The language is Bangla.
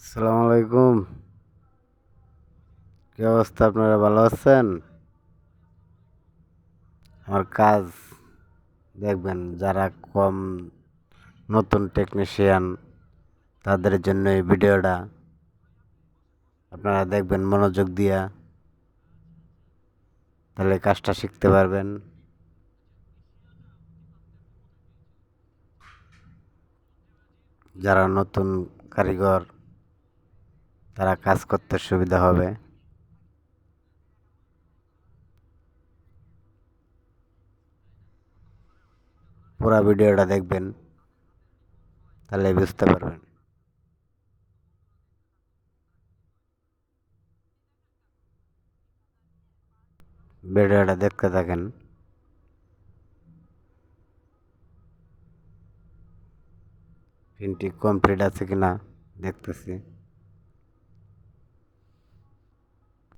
আসসালামু আলাইকুম। কি অবস্থা? আপনারা ভালো আছেন? আমার কাজ দেখবেন, যারা কম নতুন টেকনিশিয়ান তাদের জন্য এই ভিডিওটা আপনারা দেখবেন মনোযোগ দিয়া, তাহলে কাজটা শিখতে পারবেন। যারা নতুন কারিগর তারা কাজ করতে সুবিধা হবে। পুরা ভিডিওটা দেখবেন, তাহলে বুঝতে পারবেন। ভিডিওটা দেখতে থাকেন। প্রিন্টিং কমপ্লিট আছে কিনা দেখতেছি।